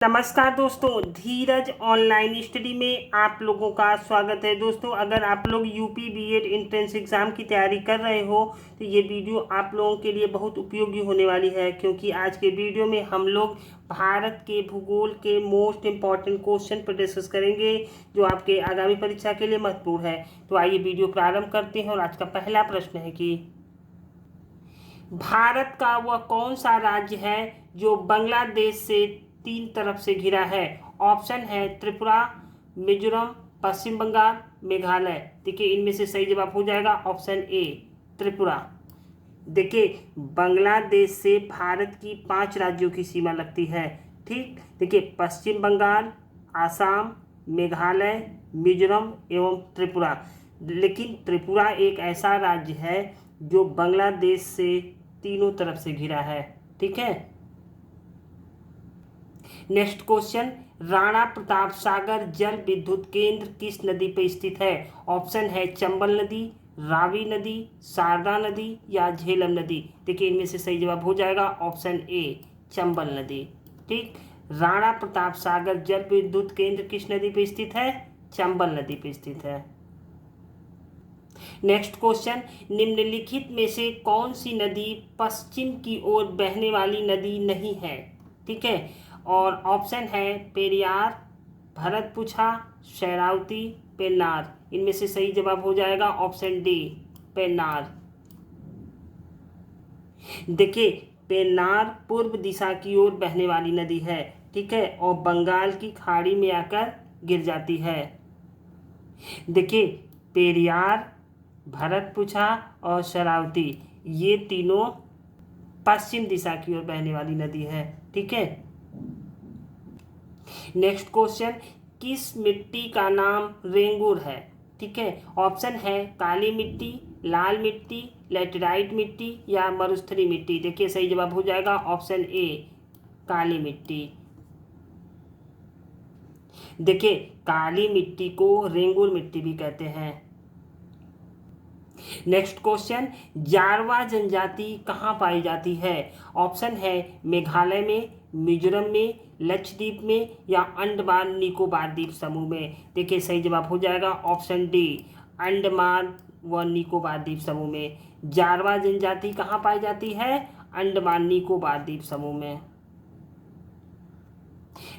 नमस्कार दोस्तों, धीरज online study में आप लोगों का स्वागत है। दोस्तों, अगर आप लोग यूपी बीएड एंट्रेंस एग्ज़ाम की तैयारी कर रहे हो तो ये वीडियो आप लोगों के लिए बहुत उपयोगी होने वाली है, क्योंकि आज के वीडियो में हम लोग भारत के भूगोल के मोस्ट इम्पॉर्टेंट क्वेश्चन पर डिस्कस करेंगे जो आपके आगामी परीक्षा के लिए महत्वपूर्ण है। तो आइए वीडियो प्रारंभ करते हैं और आज का पहला प्रश्न है कि भारत का वह कौन सा राज्य है जो बांग्लादेश से 3 तरफ से घिरा है। ऑप्शन है त्रिपुरा, मिजोरम, पश्चिम बंगाल, मेघालय। देखिए, इनमें से सही जवाब हो जाएगा ऑप्शन ए त्रिपुरा। देखिए, बांग्लादेश से भारत की 5 राज्यों की सीमा लगती है। ठीक, देखिए, पश्चिम बंगाल, आसाम, मेघालय, मिजोरम एवं त्रिपुरा। लेकिन त्रिपुरा एक ऐसा राज्य है जो बांग्लादेश से तीनों तरफ से घिरा है। ठीक है। नेक्स्ट क्वेश्चन, राणा प्रताप सागर जल विद्युत केंद्र किस नदी पर स्थित है। ऑप्शन है चंबल नदी, रावी नदी, शारदा नदी या झेलम नदी। देखिए, इनमें से सही जवाब हो जाएगा ऑप्शन ए चंबल नदी। ठीक, राणा प्रताप सागर जल विद्युत केंद्र किस नदी पर स्थित है, चंबल नदी पर स्थित है। नेक्स्ट क्वेश्चन, निम्नलिखित में से कौन सी नदी पश्चिम की ओर बहने वाली नदी नहीं है। ठीक है, और ऑप्शन है पेरियार, भरतपुछा, शरावती, पेन्नार। इनमें से सही जवाब हो जाएगा ऑप्शन डी पेन्नार। देखिए, पेन्नार पूर्व दिशा की ओर बहने वाली नदी है। ठीक है, और बंगाल की खाड़ी में आकर गिर जाती है। देखिए, पेरियार, भरतपुछा और शरावती ये तीनों पश्चिम दिशा की ओर बहने वाली नदी है। ठीक है। नेक्स्ट क्वेश्चन, किस मिट्टी का नाम रेंगुर है। ठीक है, ऑप्शन है काली मिट्टी, लाल मिट्टी, लैटेराइट मिट्टी या मरुस्थली मिट्टी। देखिए, सही जवाब हो जाएगा ऑप्शन ए काली मिट्टी। देखिए, काली मिट्टी को रेंगुर मिट्टी भी कहते हैं। नेक्स्ट क्वेश्चन, जारवा जनजाति कहाँ पाई जाती है। ऑप्शन है मेघालय में, मिजोरम में, लक्षद्वीप में या अंडमान निकोबार द्वीप समूह में। देखिए, सही जवाब हो जाएगा ऑप्शन डी अंडमान व निकोबार द्वीप समूह में। जारवा जनजाति कहाँ पाई जाती है, अंडमान निकोबार द्वीप समूह में।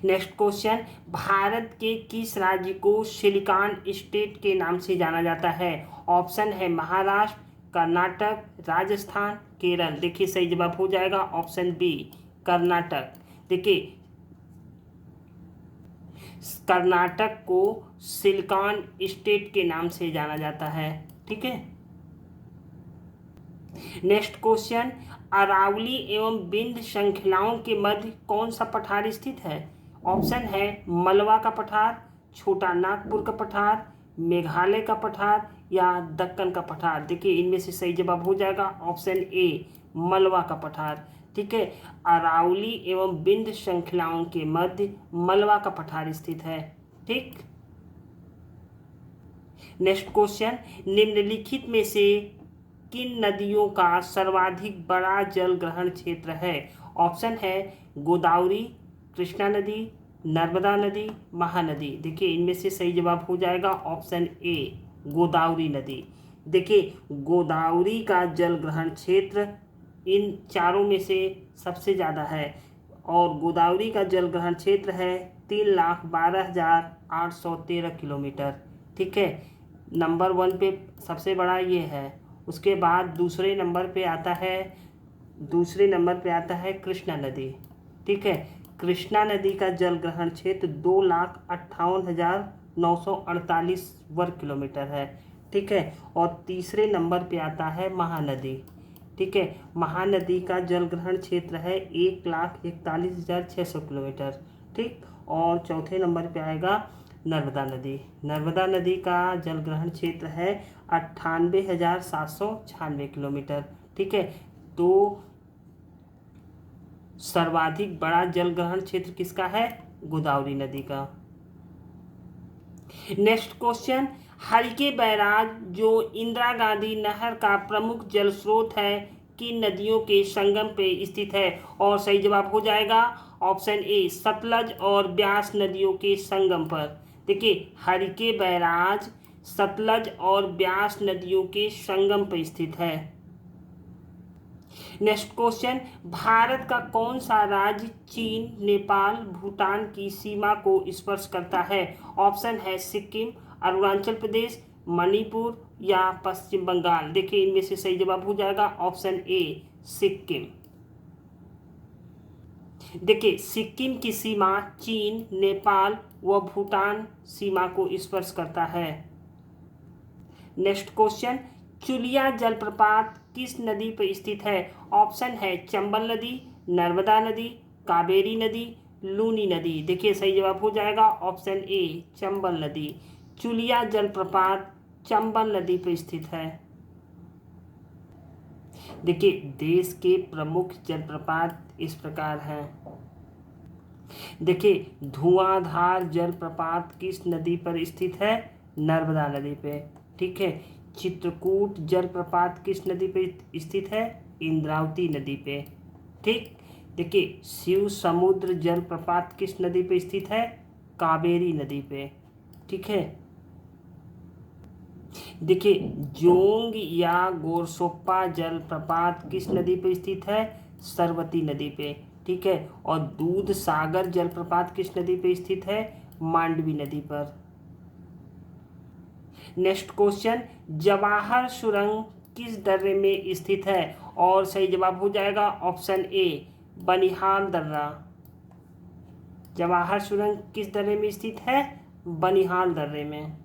नेक्स्ट क्वेश्चन, भारत के किस राज्य को सिलिकॉन स्टेट के नाम से जाना जाता है। ऑप्शन है महाराष्ट्र, कर्नाटक, राजस्थान, केरल। देखिए, सही जवाब हो जाएगा ऑप्शन बी कर्नाटक। देखिए, कर्नाटक को सिलिकॉन स्टेट के नाम से जाना जाता है। ठीक है। नेक्स्ट क्वेश्चन, अरावली एवं विंध्य श्रृंखलाओं के मध्य कौन सा पठार स्थित है। ऑप्शन है मलवा का पठार, छोटा नागपुर का पठार, मेघालय का पठार या दक्कन का पठार। देखिए, इनमें से सही जवाब हो जाएगा ऑप्शन ए मलवा का पठार। ठीक है, अरावली एवं विंध्य श्रृंखलाओं के मध्य मलवा का पठार स्थित है। ठीक। नेक्स्ट क्वेश्चन, निम्नलिखित में से किन नदियों का सर्वाधिक बड़ा जल ग्रहण क्षेत्र है। ऑप्शन है गोदावरी, कृष्णा नदी, नर्मदा नदी, महानदी। देखिए, इनमें से सही जवाब हो जाएगा ऑप्शन ए गोदावरी नदी। देखिए, गोदावरी का जल ग्रहण क्षेत्र इन चारों में से सबसे ज़्यादा है और गोदावरी का जल ग्रहण क्षेत्र है 3,12,813 किलोमीटर। ठीक है, नंबर 1 पे सबसे बड़ा ये है। उसके बाद दूसरे नंबर पे आता है कृष्णा नदी। ठीक है, कृष्णा नदी का जल ग्रहण क्षेत्र 2,58,948 वर्ग किलोमीटर है। ठीक है, और तीसरे नंबर पे आता है महानदी। ठीक है, महानदी का जल ग्रहण क्षेत्र है 1,41,600 किलोमीटर। ठीक, और चौथे नंबर पे आएगा नर्मदा नदी। नर्मदा नदी का जल ग्रहण क्षेत्र है 98,796 किलोमीटर। ठीक है, तो सर्वाधिक बड़ा जल ग्रहण क्षेत्र किसका है, गोदावरी नदी का। नेक्स्ट क्वेश्चन, हल्के बैराज जो इंदिरा गांधी नहर का प्रमुख जल स्रोत है किन नदियों के संगम पे स्थित है। और सही जवाब हो जाएगा ऑप्शन ए सतलज और ब्यास नदियों के संगम पर। देखिए हरिके बैराज सतलज और ब्यास नदियों के संगम पर स्थित है। नेक्स्ट क्वेश्चन, भारत का कौन सा राज्य चीन, नेपाल, भूटान की सीमा को स्पर्श करता है? ऑप्शन है सिक्किम, अरुणाचल प्रदेश, मणिपुर या पश्चिम बंगाल। देखिए इनमें से सही जवाब हो जाएगा ऑप्शन ए सिक्किम। देखिए सिक्किम की सीमा चीन, नेपाल व भूटान सीमा को स्पर्श करता है। नेक्स्ट क्वेश्चन, चुलिया जलप्रपात किस नदी पर स्थित है? ऑप्शन है चंबल नदी, नर्मदा नदी, कावेरी नदी, लूनी नदी। देखिए सही जवाब हो जाएगा ऑप्शन ए चंबल नदी। चुलिया जलप्रपात चंबल नदी पर स्थित है। देखिए देश के प्रमुख जलप्रपात इस प्रकार हैं। देखिए धुआंधार जलप्रपात किस नदी पर स्थित है? नर्मदा नदी पे। ठीक है। चित्रकूट जलप्रपात किस नदी पे स्थित है? इंद्रावती नदी पे। ठीक। देखिए शिव समुद्र जलप्रपात किस नदी पे स्थित है? कावेरी नदी पे। ठीक है। देखिए जोंग या गोरसोप्पा जलप्रपात किस नदी पे स्थित है? सरवती नदी पे। ठीक है। और दूध सागर जलप्रपात किस नदी पे स्थित है? मांडवी नदी पर। नेक्स्ट क्वेश्चन, जवाहर सुरंग किस दर्रे में स्थित है? और सही जवाब हो जाएगा ऑप्शन ए बनिहाल दर्रा। जवाहर सुरंग किस दर्रे में स्थित है? बनिहाल दर्रे में।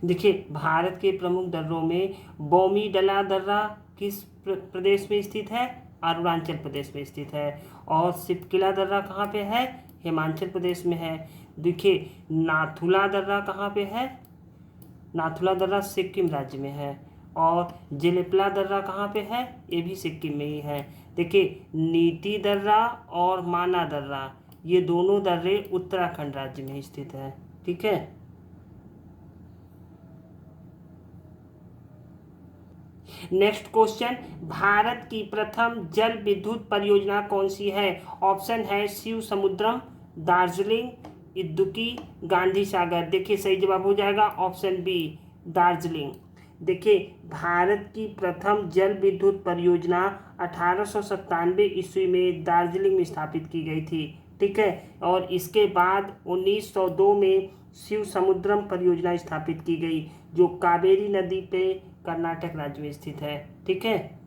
देखिए भारत के प्रमुख दर्रों में बोमीडला दर्रा किस प्रदेश में स्थित है? अरुणाचल प्रदेश में स्थित है। और सिपकिला दर्रा कहाँ पे है? हिमाचल प्रदेश में है। देखिए नाथुला दर्रा कहाँ पे है? नाथुला दर्रा सिक्किम राज्य में है। और जेलेपला दर्रा कहाँ पे है? ये भी सिक्किम में ही है। देखिए नीति दर्रा और माना दर्रा ये दोनों दर्रे उत्तराखंड राज्य में स्थित है। ठीक है। नेक्स्ट क्वेश्चन, भारत की प्रथम जल विद्युत परियोजना कौन सी है? ऑप्शन है शिव समुद्रम, दार्जिलिंग, इदुक्की, गांधी सागर। देखिए सही जवाब हो जाएगा ऑप्शन बी दार्जिलिंग। देखिए भारत की प्रथम जल विद्युत परियोजना 1897 ईस्वी में दार्जिलिंग में स्थापित की गई थी। ठीक है। और इसके बाद 1902 में शिव समुद्रम परियोजना स्थापित की गई जो कावेरी नदी पे कर्नाटक राज्य में स्थित है। ठीक है।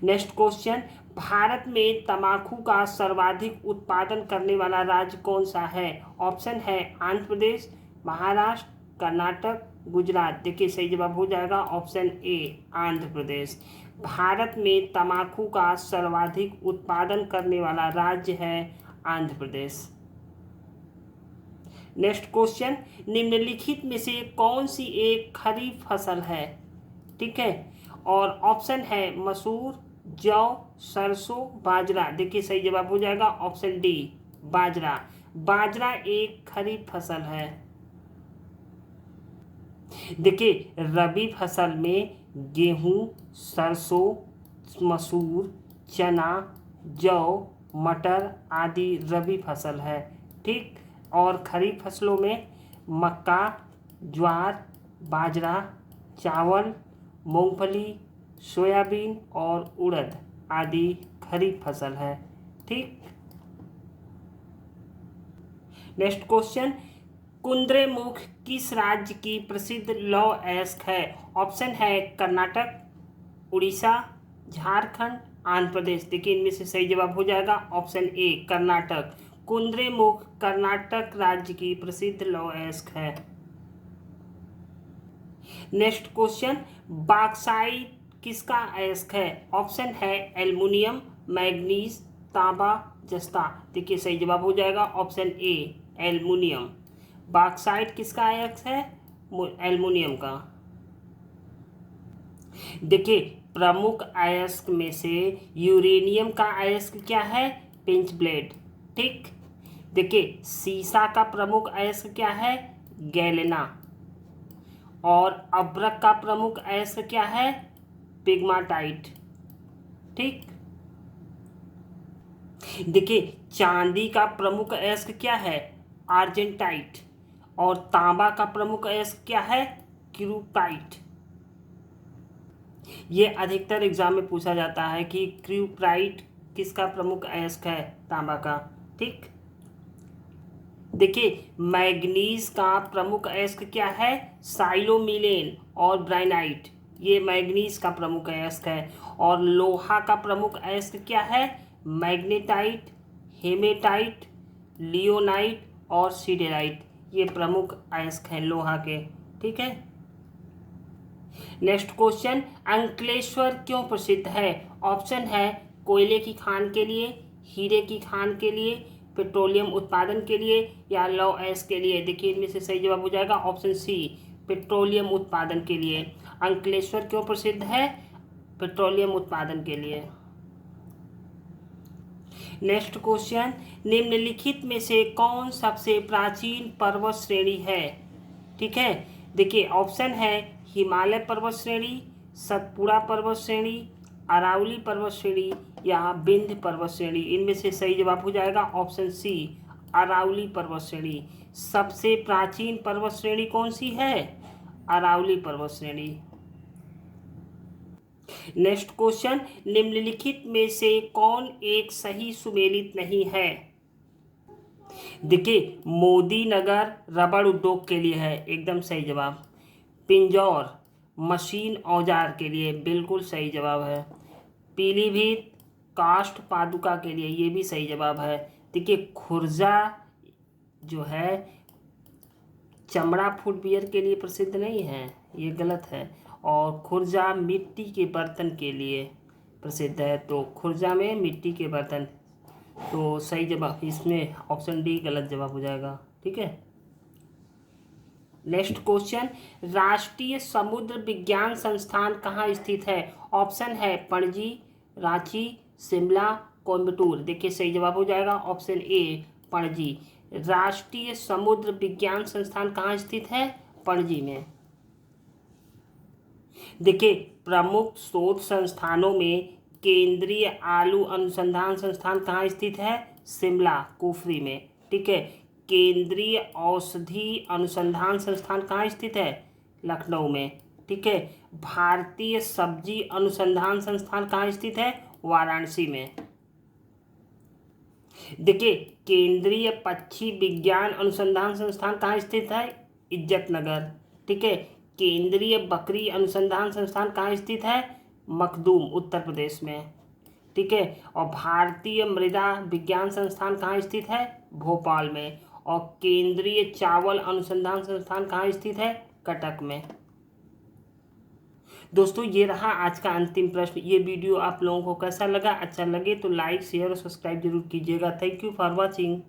नेक्स्ट क्वेश्चन, भारत में तंबाकू का सर्वाधिक उत्पादन करने वाला राज्य कौन सा है? ऑप्शन है आंध्र प्रदेश, महाराष्ट्र, कर्नाटक, गुजरात। देखिए सही जवाब हो जाएगा ऑप्शन ए आंध्र प्रदेश। भारत में तंबाकू का सर्वाधिक उत्पादन करने वाला राज्य है आंध्र प्रदेश। नेक्स्ट क्वेश्चन, निम्नलिखित में से कौन सी एक खरीफ फसल है? ठीक है। और ऑप्शन है मसूर, जौ, सरसों, बाजरा। देखिए सही जवाब हो जाएगा ऑप्शन डी बाजरा। बाजरा एक खरीफ फसल है। देखिए रबी फसल में गेहूं, सरसों, मसूर, चना, जौ, मटर आदि रबी फसल है। ठीक। और खरीफ फसलों में मक्का, ज्वार, बाजरा, चावल, मूंगफली, सोयाबीन और उड़द आदि खरीफ फसल है। ठीक। नेक्स्ट क्वेश्चन, कुद्रेमुख किस राज्य की प्रसिद्ध लौह अयस्क है? ऑप्शन है कर्नाटक, उड़ीसा, झारखंड, आंध्र प्रदेश। देखिए इनमें से सही जवाब हो जाएगा ऑप्शन ए कर्नाटक। कुद्रेमुख कर्नाटक राज्य की प्रसिद्ध लौह अयस्क है। नेक्स्ट क्वेश्चन, बॉक्साइट किसका अयस्क है? ऑप्शन है एल्युमिनियम, मैग्नीज, तांबा, जस्ता। देखिए सही जवाब हो जाएगा ऑप्शन ए एल्युमिनियम। बॉक्साइट किसका अयस्क है? एल्युमिनियम का। देखिए प्रमुख अयस्क में से यूरेनियम का अयस्क क्या है? Pinch blade. ठीक। देखिए सीसा का प्रमुख अयस्क क्या है? गैलेना। और अभ्रक का प्रमुख अयस्क क्या है? पिग्माटाइट। ठीक। देखिए चांदी का प्रमुख अयस्क क्या है? आर्जेंटाइट। और तांबा का प्रमुख अयस्क क्या है? क्यूप्राइट। ये अधिकतर एग्जाम में पूछा जाता है कि क्यूप्राइट किसका प्रमुख अयस्क है? तांबा का। ठीक। देखिए मैग्नीज का प्रमुख अयस्क क्या है? साइलोमिलेन और ब्राइनाइट। ये मैग्नीज का प्रमुख अयस्क है। और लोहा का प्रमुख अयस्क क्या है? मैग्नेटाइट, हेमेटाइट, लियोनाइट और सिडेराइट। ये प्रमुख अयस्क हैं लोहा के। ठीक है। नेक्स्ट क्वेश्चन, अंकलेश्वर क्यों प्रसिद्ध है? ऑप्शन है कोयले की खान के लिए, हीरे की खान के लिए, पेट्रोलियम उत्पादन के लिए या लौह अयस्क के लिए। देखिए इनमें से सही जवाब हो जाएगा ऑप्शन सी, पेट्रोलियम उत्पादन के लिए। अंकलेश्वर क्यों प्रसिद्ध है? पेट्रोलियम उत्पादन के लिए। नेक्स्ट क्वेश्चन, निम्नलिखित में से कौन सबसे प्राचीन पर्वत श्रेणी है? ठीक है। देखिए ऑप्शन है हिमालय पर्वत श्रेणी, सतपुड़ा पर्वत श्रेणी, अरावली पर्वत श्रेणी या विंध्य पर्वत श्रेणी। इनमें से सही जवाब हो जाएगा ऑप्शन सी, अरावली पर्वत श्रेणी। सबसे प्राचीन पर्वत श्रेणी कौन सी है? अरावली पर्वत श्रेणी। नेक्स्ट क्वेश्चन, निम्नलिखित में से कौन एक सही सुमेलित नहीं है? देखिए मोदी नगर रबड़ उद्योग के लिए है, एकदम सही जवाब। पिंजौर मशीन औजार के लिए, बिल्कुल सही जवाब है। पीलीभीत काष्ठ पादुका के लिए, ये भी सही जवाब है। देखिए खुर्जा जो है चमड़ा फुटवियर के लिए प्रसिद्ध नहीं है, ये गलत है। और खुर्जा मिट्टी के बर्तन के लिए प्रसिद्ध है। तो खुर्जा में मिट्टी के बर्तन, तो सही जवाब इसमें ऑप्शन डी गलत जवाब हो जाएगा। ठीक है। नेक्स्ट क्वेश्चन, राष्ट्रीय समुद्र विज्ञान संस्थान कहाँ स्थित है? ऑप्शन है पणजी, रांची, शिमला, कोयम्बटूर। देखिए सही जवाब हो जाएगा ऑप्शन ए, पणजी। राष्ट्रीय समुद्र विज्ञान संस्थान कहाँ स्थित है? पणजी में। देखिए प्रमुख शोध संस्थानों में केंद्रीय आलू अनुसंधान संस्थान कहाँ स्थित है? शिमला, कुफरी में। ठीक है। केंद्रीय औषधि अनुसंधान संस्थान कहाँ स्थित है? लखनऊ में। ठीक है। भारतीय सब्जी अनुसंधान संस्थान कहाँ स्थित है? वाराणसी में। देखिए केंद्रीय पक्षी विज्ञान अनुसंधान संस्थान कहाँ स्थित है? इज्जतनगर। ठीक है। केंद्रीय बकरी अनुसंधान संस्थान कहाँ स्थित है? मखदूम, उत्तर प्रदेश में। ठीक है। और भारतीय मृदा विज्ञान संस्थान कहाँ स्थित है? भोपाल में। और केंद्रीय चावल अनुसंधान संस्थान कहाँ स्थित है? कटक में। दोस्तों ये रहा आज का अंतिम प्रश्न। ये वीडियो आप लोगों को कैसा लगा? अच्छा लगे तो लाइक शेयर और सब्सक्राइब जरूर कीजिएगा। Thank you for watching.